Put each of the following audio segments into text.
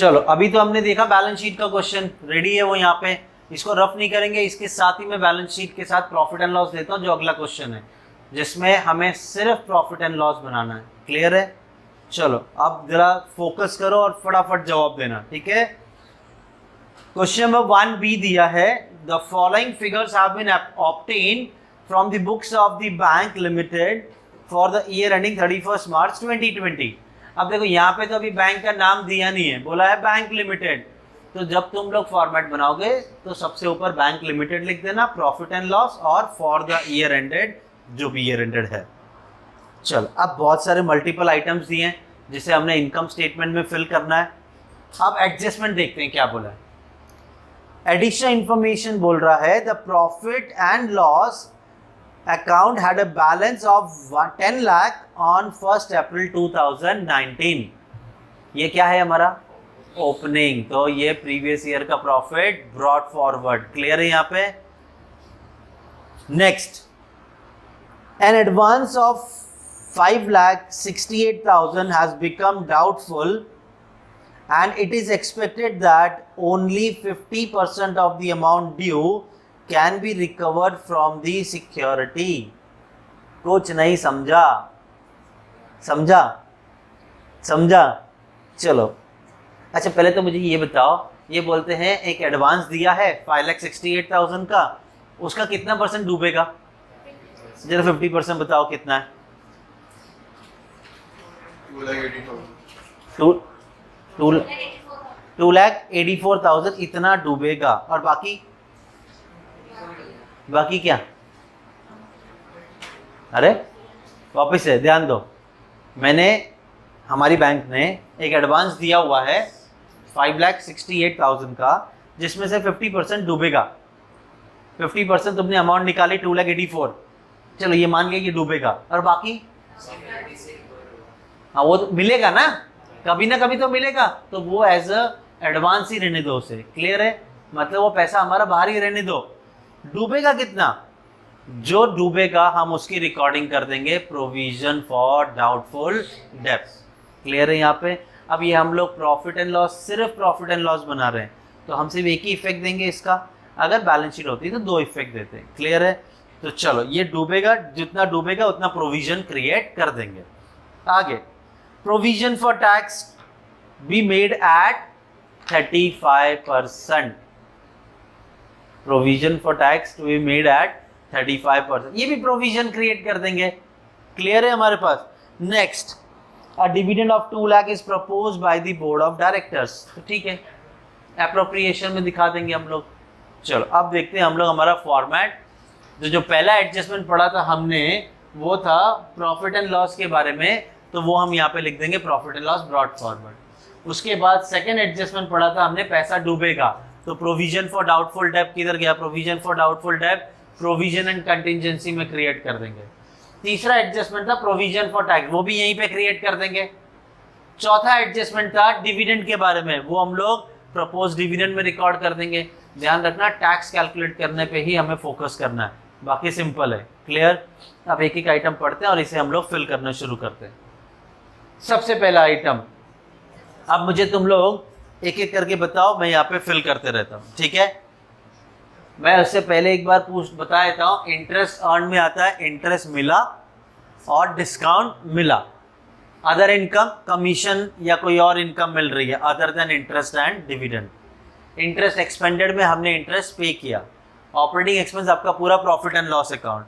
चलो अभी तो हमने देखा बैलेंस शीट का क्वेश्चन रेडी है वो यहाँ पे, इसको रफ नहीं करेंगे, इसके साथ ही मैं बैलेंस शीट के साथ प्रॉफिट एंड लॉस देता हूँ जो अगला क्वेश्चन है जिसमें हमें सिर्फ प्रॉफिट एंड लॉस बनाना है। क्लियर है? चलो अब जरा फोकस करो और फटाफट जवाब देना, ठीक है। क्वेश्चन नंबर 1B दिया है, the following figures have been obtained from the books of the bank limited for the year ending 31 March 2020। अब देखो यहाँ पे तो अभी बैंक का नाम दिया नहीं है, बोला है बैंक लिमिटेड, तो जब तुम लोग फॉर्मेट बनाओगे तो सबसे ऊपर बैंक लिमिटेड लिख देना, प्रॉफिट एंड लॉस और फॉर द ईयर एंडेड जो भी ईयर एंडेड है। चल अब बहुत सारे मल्टीपल आइटम्स दिए हैं जिसे हमने इनकम स्टेटमेंट में फिल करना है। अब एडजस्टमेंट देखते हैं क्या बोला है। एडिशनल इंफॉर्मेशन बोल रहा है the profit and loss account had a balance of 10 lakh on 1 अप्रैल 2019। ये क्या है हमारा ओपनिंग, तो ये प्रीवियस ईयर का प्रॉफिट ब्रॉट फॉरवर्ड। क्लियर है यहाँ पे? Next, an advance of 5,68,000 has become doubtful and it is expected that only 50% of the amount due can be recovered from the security। कुछ नहीं समझा? समझा? समझा? चलो अच्छा पहले तो मुझे ये बताओ, ये बोलते हैं एक एडवांस दिया है 5,68,000 का, उसका कितना परसेंट डूबेगा? जरा 50% बताओ कितना है? 2,84,000 इतना डूबेगा। और बाकी बाकी क्या? अरे वापस से ध्यान दो, मैंने हमारी बैंक ने एक एडवांस दिया हुआ है 5,68,000 का जिसमें से 50% डूबेगा। 50% तुमने अमाउंट निकाली 2,84,000, चलो ये मान गए कि डूबेगा। और बाकी हाँ वो तो मिलेगा ना, कभी ना कभी तो मिलेगा, तो वो एज अ एडवांस ही रहने दो उसे। क्लियर है? मतलब वो पैसा हमारा बाहर ही रहने दो। डूबेगा कितना? जो डूबेगा हम उसकी रिकॉर्डिंग कर देंगे provision for doubtful debts. Clear है यहाँ पे? अब ये हम लोग प्रॉफिट एंड लॉस, सिर्फ प्रॉफिट एंड लॉस बना रहे हैं तो हम सिर्फ एक ही इफेक्ट देंगे इसका, अगर बैलेंस शीट होती है तो 2 इफेक्ट देते हैं। क्लियर है? तो चलो ये डूबेगा, जितना डूबेगा उतना प्रोविजन क्रिएट कर देंगे। आगे, provision for tax be made at 35%। Provision for tax to be made at 35%, ये भी प्रोविजन क्रिएट कर देंगे। क्लियर है हमारे पास? Next, a dividend of 2 lakh is proposed by the board of directors, तो ठीक है एप्रोप्रिएशन में दिखा देंगे हम लोग। चलो अब देखते हैं हम लोग हमारा फॉर्मेट। जो पहला एडजस्टमेंट पढ़ा था हमने वो था प्रॉफिट एंड लॉस के बारे में, तो वो हम यहाँ पे लिख देंगे profit and loss brought forward. उसके बाद सेकंड एडजस्टमेंट पढ़ा था हमने पैसा डूबेगा, तो प्रोविजन फॉर डाउटफुल डेब्ट किधर गया? प्रोविजन फॉर डाउटफुल डेब्ट प्रोविजन एंड कंटिजेंसी में क्रिएट कर देंगे। तीसरा एडजस्टमेंट था प्रोविजन फॉर टैक्स, वो भी यहीं पे क्रिएट कर देंगे। चौथा एडजस्टमेंट था डिविडेंड के बारे में, वो हम लोग प्रपोज डिविडेंड में रिकॉर्ड कर देंगे। ध्यान रखना टैक्स कैलकुलेट करने पे ही हमें फोकस करना है, बाकी सिंपल है। क्लियर? अब एक एक आइटम पढ़ते हैं और इसे हम लोग फिल करना शुरू करते हैं। सबसे पहला आइटम, अब मुझे तुम लोग एक एक करके बताओ, मैं यहाँ पे फिल करते रहता हूँ, ठीक है? मैं उससे पहले एक बार बता देता हूँ, इंटरेस्ट अर्न में आता है इंटरेस्ट मिला और डिस्काउंट मिला। अदर इनकम कमीशन या कोई और इनकम मिल रही है other than interest and dividend. Interest expanded में हमने इंटरेस्ट पे किया। ऑपरेटिंग एक्सपेंस आपका पूरा profit and loss account.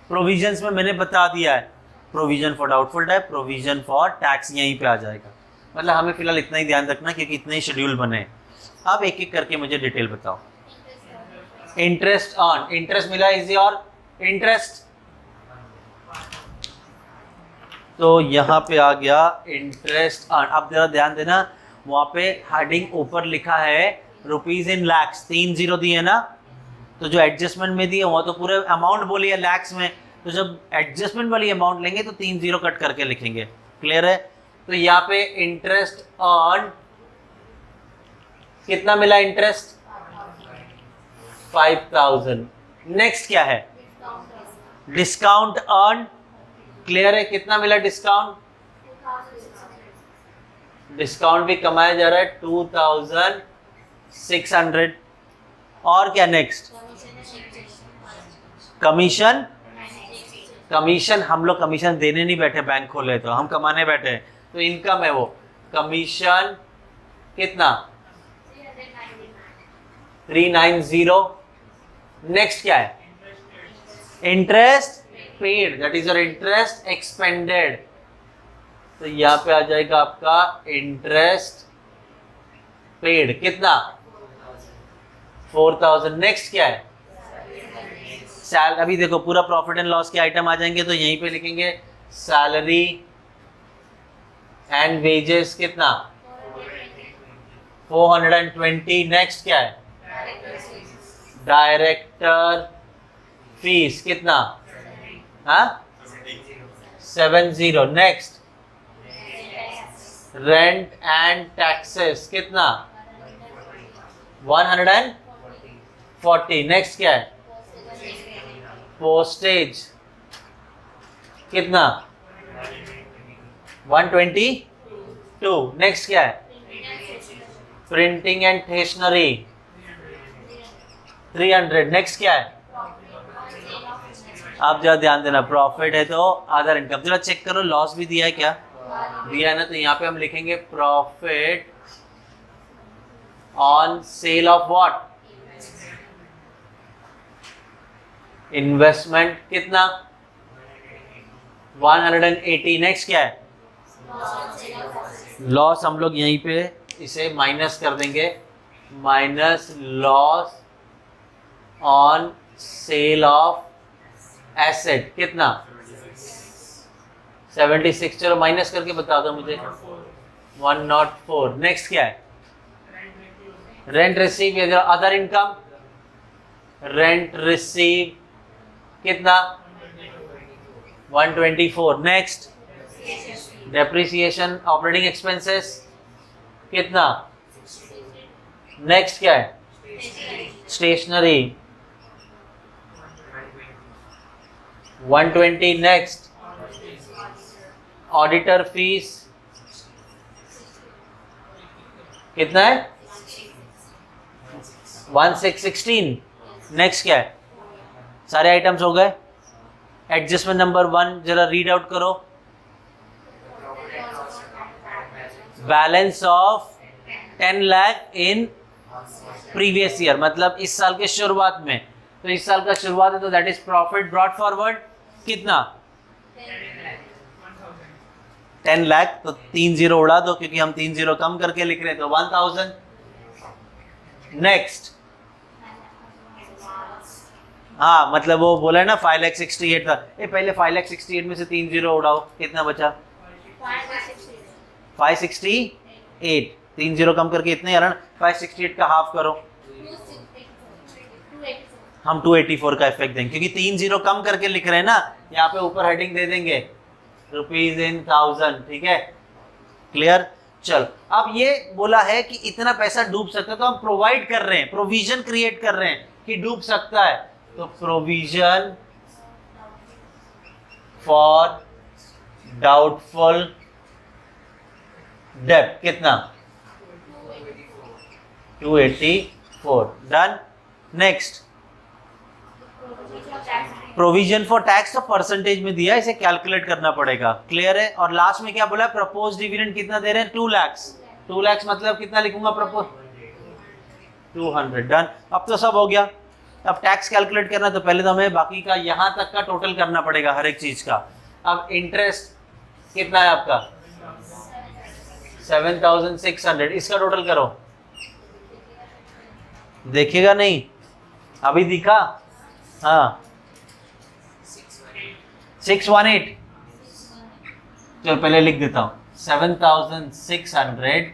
Provisions में मैंने बता दिया है, प्रोविजन फॉर डाउटफुल डेब्ट, प्रोविजन फॉर टैक्स यहीं पे आ जाएगा। मतलब हमें फिलहाल इतना ही ध्यान रखना क्योंकि इतने ही शेड्यूल बने। अब एक एक करके मुझे डिटेल बताओ। इंटरेस्ट अर्न, इंटरेस्ट मिला इज योर इंटरेस्ट, तो यहाँ पे आ गया इंटरेस्ट अर्न। अब जरा ध्यान देना, वहाँ पे हेडिंग ऊपर लिखा है रुपीज इन लैक्स, 3 0 दिए ना, तो जो एडजस्टमेंट में दिए वो तो पूरे अमाउंट बोली है लैक्स में, तो जब एडजस्टमेंट वाली अमाउंट लेंगे तो 3 0 कट करके लिखेंगे। क्लियर है? तो यहाँ पे इंटरेस्ट अर्न कितना मिला? इंटरेस्ट 5,000। नेक्स्ट क्या है? Discount earn. क्लियर है? कितना मिला डिस्काउंट? डिस्काउंट भी कमाया जा रहा है 2600। और क्या नेक्स्ट? कमीशन। कमीशन हम लोग कमीशन देने नहीं बैठे, बैंक खोले तो हम कमाने बैठे हैं, तो इनकम है वो। कमीशन कितना? 390। नेक्स्ट क्या है? Interest paid, that is your interest expanded. तो यहां पे आ जाएगा आपका इंटरेस्ट पेड कितना? 4000। नेक्स्ट क्या है? अभी देखो पूरा प्रॉफिट एंड लॉस के आइटम आ जाएंगे तो यहीं पे लिखेंगे सैलरी एंड वेजेस कितना? 420। नेक्स्ट क्या है? डायरेक्टर फीस कितना? 70। नेक्स्ट रेंट एंड टैक्सेस कितना? 140। नेक्स्ट क्या है? पोस्टेज कितना? 122। नेक्स्ट क्या है? Printing and stationery 300। नेक्स्ट क्या है? आप जरा ध्यान देना, प्रॉफिट है तो अदर इनकम। जरा चेक करो लॉस भी दिया है क्या? दिया है ना, तो यहाँ पे हम लिखेंगे profit on sale of what? Investment कितना? 180। नेक्स्ट क्या है? लॉस हम लोग यहीं पे इसे माइनस कर देंगे, minus loss on sale of asset कितना? 76। चलो माइनस करके बता दो मुझे। 104। नेक्स्ट क्या है? रेंट रिसीव या अदर इनकम। रेंट रिसीव कितना? 124। नेक्स्ट डेप्रिसिएशन ऑपरेटिंग एक्सपेंसेस कितना? नेक्स्ट क्या है? स्टेशनरी 120। नेक्स्ट ऑडिटर फीस कितना है? 1616। नेक्स्ट क्या है? सारे आइटम्स हो गए। एडजस्टमेंट नंबर 1 जरा रीड आउट करो। Balance of 10 lakh in previous year, मतलब इस साल के शुरुआत में। तो इस साल का शुरुआत है तो that is profit brought forward कितना? 10 लाख। तो 3 जीरो उड़ा दो क्योंकि हम 3 जीरो कम करके लिख रहे हैं, तो 1000। नेक्स्ट हाँ, मतलब वो बोला है ना 5,68,000 था। पहले 5,68,000 में से 3 जीरो उड़ाओ, कितना बचा? 568। 3 जीरो कम करके इतने आ रहा ना, 568 का हाफ करो। हम 284 का इफेक्ट देंगे क्योंकि 3 जीरो कम करके लिख रहे हैं ना। यहाँ पे ऊपर हेडिंग दे देंगे रुपीज इन 1000। ठीक है, क्लियर? चल, अब ये बोला है कि इतना पैसा डूब सकता है, तो हम प्रोवाइड कर रहे हैं, प्रोविजन क्रिएट कर रहे हैं कि डूब सकता है। तो प्रोविजन फॉर डाउटफुल डेब्ट कितना? 284। Done. Next provision for tax तो परसेंटेज में दिया, इसे कैलकुलेट करना पड़ेगा। क्लियर है? और लास्ट में क्या बोला? प्रपोज डिविडेंड कितना दे रहे हैं? 2 लाख। 2 लाख मतलब कितना लिखूंगा? प्रपोज 200। डन। अब तो सब हो गया। अब टैक्स कैलकुलेट करना, तो पहले तो हमें बाकी का यहां तक का टोटल करना पड़ेगा हर एक चीज का। अब इंटरेस्ट कितना है आपका? 7,600। इसका टोटल करो। देखेगा नहीं? अभी दिखा? हाँ 618। तो पहले लिख देता हूं 7,600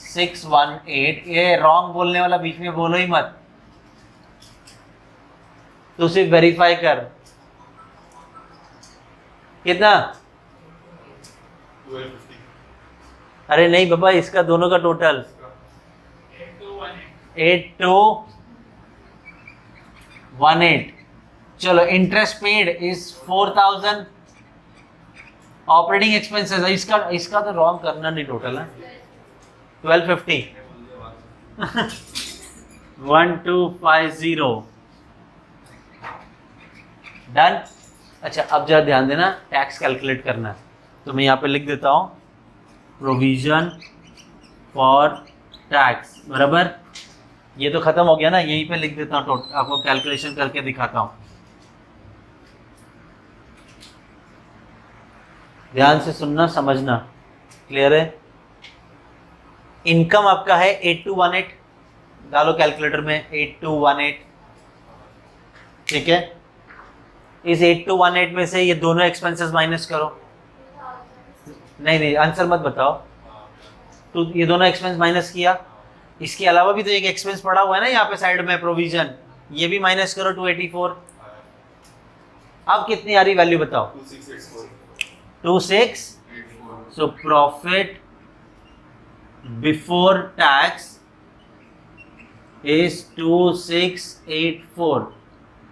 618। ये रॉन्ग बोलने वाला बीच में बोलो ही मत, तो सिर्फ वेरीफाई कर। कितना? 1250। अरे नहीं बाबा, इसका दोनों का टोटल 8218। चलो, interest paid is 4000। Operating expenses इसका तो रॉन्ग करना नहीं टोटल है 1250 1250 डन। अच्छा अब जरा ध्यान देना टैक्स कैलकुलेट करना है तो मैं यहाँ पे लिख देता हूँ प्रोविजन फॉर टैक्स बराबर ये तो खत्म हो गया ना यहीं पे लिख देता हूँ आपको कैलकुलेशन करके दिखाता हूँ ध्यान से सुनना समझना क्लियर है। इनकम आपका है 8218 डालो कैलकुलेटर में 8218 ठीक है। इस 8218 में से ये दोनों एक्सपेंसेस माइनस करो नहीं आंसर मत बताओ तो ये दोनों एक्सपेंस माइनस किया इसके अलावा भी तो एक एक्सपेंस पड़ा हुआ है ना यहाँ पे साइड में प्रोविजन ये भी माइनस करो 284 अब कितनी आ रही वैल्यू बताओ 26 so profit before tax is 2684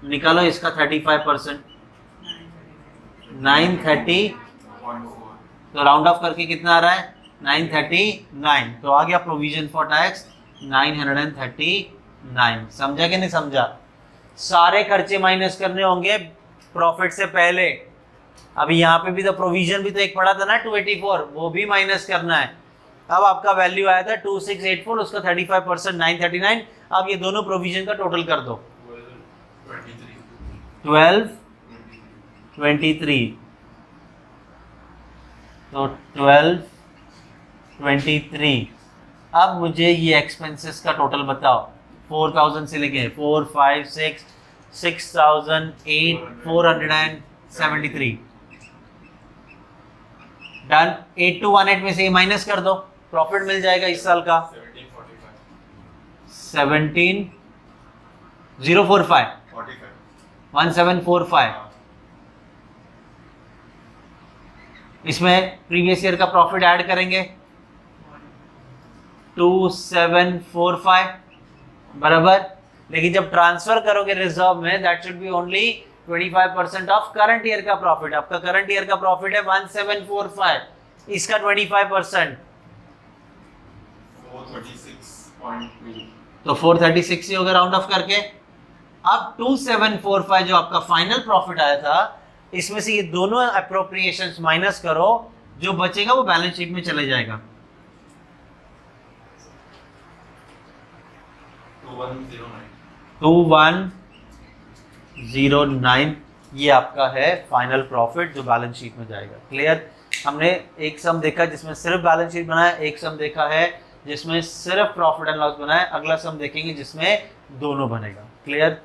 निकालो इसका 35% 930 तो राउंड ऑफ करके कितना आ रहा है 939 तो आ गया प्रोविजन फॉर टैक्स 939 समझा कि नहीं समझा। सारे खर्चे माइनस करने होंगे प्रॉफिट से पहले। अभी यहाँ पे भी तो प्रोविजन भी तो एक पड़ा था ना 284 वो भी माइनस करना है। अब आपका वैल्यू आया था 2684 उसका 35% 939 अब ये दोनों प्रोविजन का टोटल कर दो 1223 तो 1223 अब मुझे ये एक्सपेंसेस का टोटल बताओ 4000 से लेके 4 5 6 6473 डन। 8218 में से ये माइनस कर दो प्रॉफिट मिल जाएगा इस साल का 1745 इसमें प्रीवियस ईयर का प्रॉफिट ऐड करेंगे 2745 बराबर। लेकिन जब ट्रांसफर करोगे रिजर्व में that should be only 25% of current year का प्रॉफिट। आपका करंट ईयर का प्रॉफिट है 1745 इसका 25% 436.2 तो 436 ही होगा राउंड ऑफ करके। अब 2745 जो आपका फाइनल प्रॉफिट आया था इसमें से ये दोनों अप्रोप्रिएशंस माइनस करो जो बचेगा वो बैलेंस शीट में चले जाएगा 2109 ये आपका है फाइनल प्रॉफिट जो बैलेंस शीट में जाएगा। क्लियर। हमने एक सम देखा जिसमें सिर्फ बैलेंस शीट बनाया एक सम देखा है जिसमें सिर्फ प्रॉफिट एंड लॉस बनाया अगला सम देखेंगे जिसमें दोनों बनेगा। क्लियर।